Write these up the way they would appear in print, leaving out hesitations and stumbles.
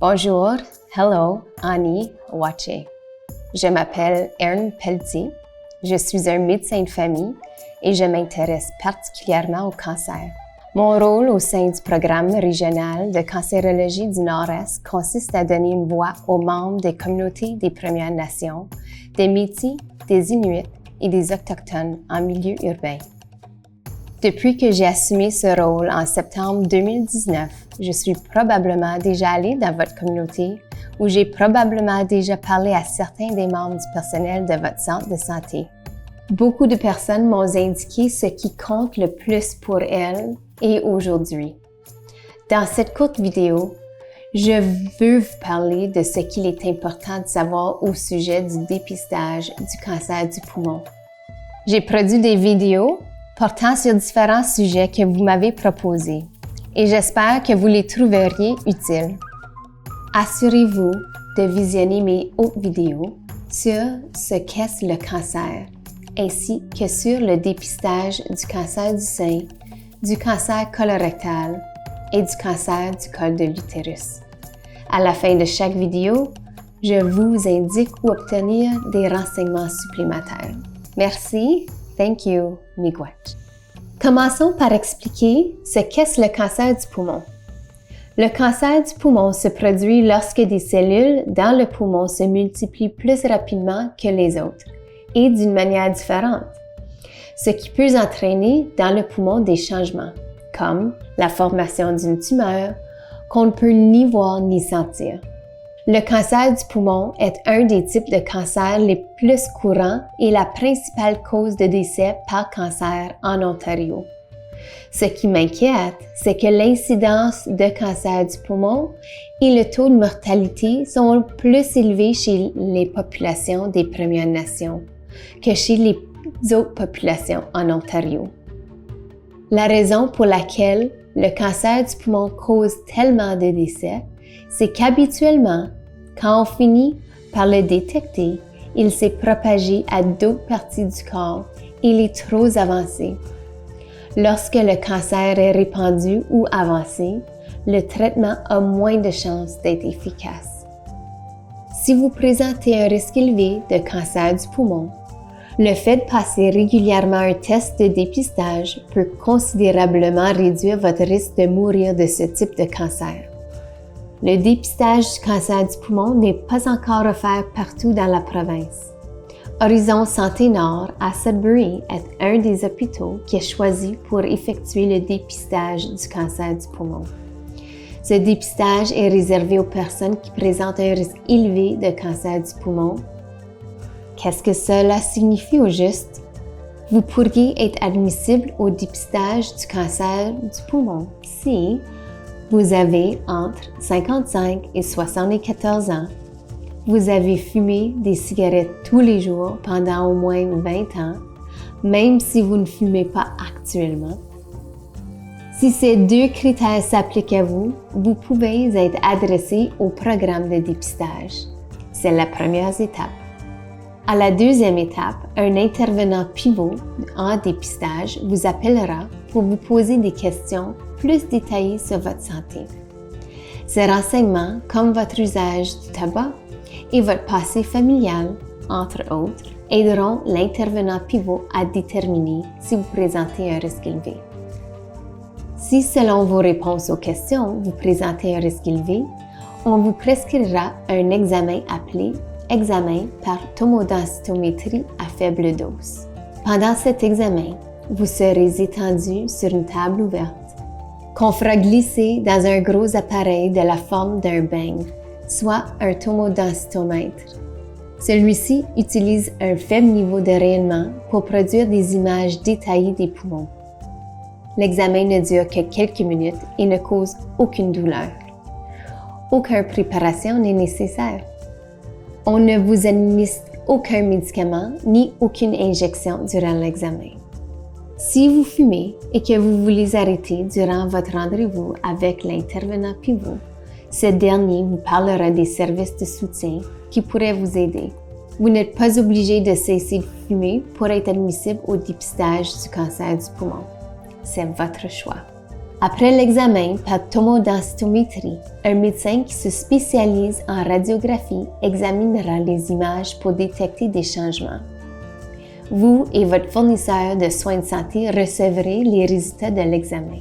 Bonjour, hello, Annie Wache. Je m'appelle Erin Pelletier, je suis un médecin de famille et je m'intéresse particulièrement au cancer. Mon rôle au sein du programme régional de cancérologie du Nord-Est consiste à donner une voix aux membres des communautés des Premières Nations, des Métis, des Inuits et des Autochtones en milieu urbain. Depuis que j'ai assumé ce rôle en septembre 2019, je suis probablement déjà allée dans votre communauté ou j'ai probablement déjà parlé à certains des membres du personnel de votre centre de santé. Beaucoup de personnes m'ont indiqué ce qui compte le plus pour elles et aujourd'hui. Dans cette courte vidéo, je veux vous parler de ce qu'il est important de savoir au sujet du dépistage du cancer du poumon. J'ai produit des vidéos portant sur différents sujets que vous m'avez proposés et j'espère que vous les trouveriez utiles. Assurez-vous de visionner mes autres vidéos sur ce qu'est le cancer, ainsi que sur le dépistage du cancer du sein, du cancer colorectal et du cancer du col de l'utérus. À la fin de chaque vidéo, je vous indique où obtenir des renseignements supplémentaires. Merci. Thank you, miigwech. Commençons par expliquer ce qu'est le cancer du poumon. Le cancer du poumon se produit lorsque des cellules dans le poumon se multiplient plus rapidement que les autres et d'une manière différente, ce qui peut entraîner dans le poumon des changements, comme la formation d'une tumeur qu'on ne peut ni voir ni sentir. Le cancer du poumon est un des types de cancers les plus courants et la principale cause de décès par cancer en Ontario. Ce qui m'inquiète, c'est que l'incidence de cancer du poumon et le taux de mortalité sont plus élevés chez les populations des Premières Nations que chez les autres populations en Ontario. La raison pour laquelle le cancer du poumon cause tellement de décès, c'est qu'habituellement, quand on finit par le détecter, il s'est propagé à d'autres parties du corps et il est trop avancé. Lorsque le cancer est répandu ou avancé, le traitement a moins de chances d'être efficace. Si vous présentez un risque élevé de cancer du poumon, le fait de passer régulièrement un test de dépistage peut considérablement réduire votre risque de mourir de ce type de cancer. Le dépistage du cancer du poumon n'est pas encore offert partout dans la province. Horizon Santé Nord à Sudbury est un des hôpitaux qui est choisi pour effectuer le dépistage du cancer du poumon. Ce dépistage est réservé aux personnes qui présentent un risque élevé de cancer du poumon. Qu'est-ce que cela signifie au juste? Vous pourriez être admissible au dépistage du cancer du poumon si vous avez entre 55 et 74 ans, vous avez fumé des cigarettes tous les jours pendant au moins 20 ans, même si vous ne fumez pas actuellement. Si ces deux critères s'appliquent à vous, vous pouvez être adressé au programme de dépistage. C'est la première étape. À la deuxième étape, un intervenant pivot en dépistage vous appellera pour vous poser des questions plus détaillées sur votre santé. Ces renseignements, comme votre usage du tabac et votre passé familial, entre autres, aideront l'intervenant pivot à déterminer si vous présentez un risque élevé. Si, selon vos réponses aux questions, vous présentez un risque élevé, on vous prescrira un examen appelé examen par tomodensitométrie à faible dose. Pendant cet examen, vous serez étendu sur une table ouverte qu'on fera glisser dans un gros appareil de la forme d'un beigne, soit un tomodensitomètre. Celui-ci utilise un faible niveau de rayonnement pour produire des images détaillées des poumons. L'examen ne dure que quelques minutes et ne cause aucune douleur. Aucune préparation n'est nécessaire. On ne vous administre aucun médicament ni aucune injection durant l'examen. Si vous fumez et que vous voulez arrêter durant votre rendez-vous avec l'intervenant pivot, ce dernier vous parlera des services de soutien qui pourraient vous aider. Vous n'êtes pas obligé de cesser de fumer pour être admissible au dépistage du cancer du poumon. C'est votre choix. Après l'examen par tomodensitométrie, un médecin qui se spécialise en radiographie examinera les images pour détecter des changements. Vous et votre fournisseur de soins de santé recevrez les résultats de l'examen.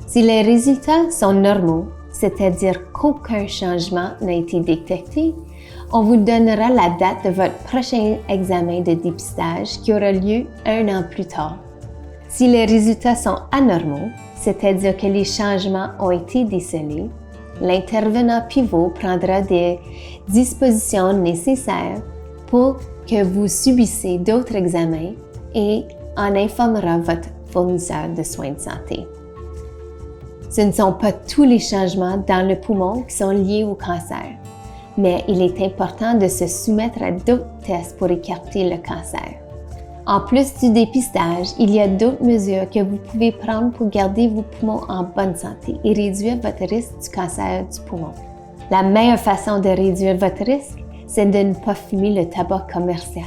Si les résultats sont normaux, c'est-à-dire qu'aucun changement n'a été détecté, on vous donnera la date de votre prochain examen de dépistage qui aura lieu 1 an plus tard. Si les résultats sont anormaux, c'est-à-dire que les changements ont été décelés, l'intervenant pivot prendra des dispositions nécessaires pour que vous subissez d'autres examens et en informera votre fournisseur de soins de santé. Ce ne sont pas tous les changements dans le poumon qui sont liés au cancer, mais il est important de se soumettre à d'autres tests pour écarter le cancer. En plus du dépistage, il y a d'autres mesures que vous pouvez prendre pour garder vos poumons en bonne santé et réduire votre risque du cancer du poumon. La meilleure façon de réduire votre risque, c'est de ne pas fumer le tabac commercial.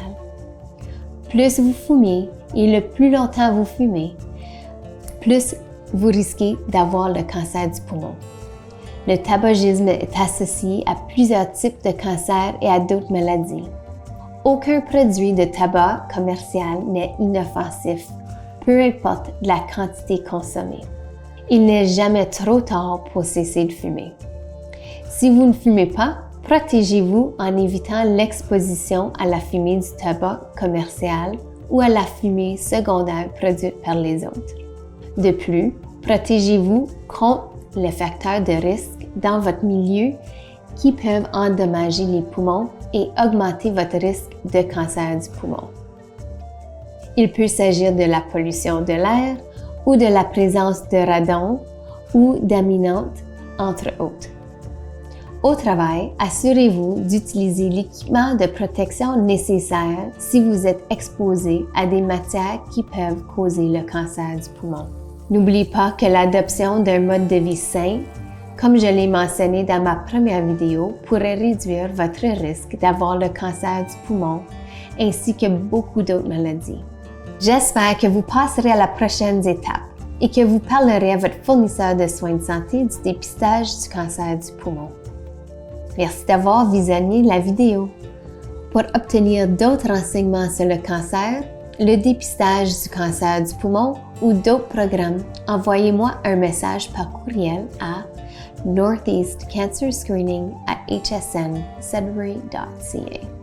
Plus vous fumez et le plus longtemps vous fumez, plus vous risquez d'avoir le cancer du poumon. Le tabagisme est associé à plusieurs types de cancers et à d'autres maladies. Aucun produit de tabac commercial n'est inoffensif, peu importe la quantité consommée. Il n'est jamais trop tard pour cesser de fumer. Si vous ne fumez pas, protégez-vous en évitant l'exposition à la fumée du tabac commercial ou à la fumée secondaire produite par les autres. De plus, protégez-vous contre les facteurs de risque dans votre milieu qui peuvent endommager les poumons et augmenter votre risque de cancer du poumon. Il peut s'agir de la pollution de l'air ou de la présence de radon ou d'amiante, entre autres. Au travail, assurez-vous d'utiliser l'équipement de protection nécessaire si vous êtes exposé à des matières qui peuvent causer le cancer du poumon. N'oubliez pas que l'adoption d'un mode de vie sain, comme je l'ai mentionné dans ma première vidéo, pourrait réduire votre risque d'avoir le cancer du poumon ainsi que beaucoup d'autres maladies. J'espère que vous passerez à la prochaine étape et que vous parlerez à votre fournisseur de soins de santé du dépistage du cancer du poumon. Merci d'avoir visionné la vidéo. Pour obtenir d'autres renseignements sur le cancer, le dépistage du cancer du poumon ou d'autres programmes, envoyez-moi un message par courriel à northeastcancerscreening@hsnsudbury.ca.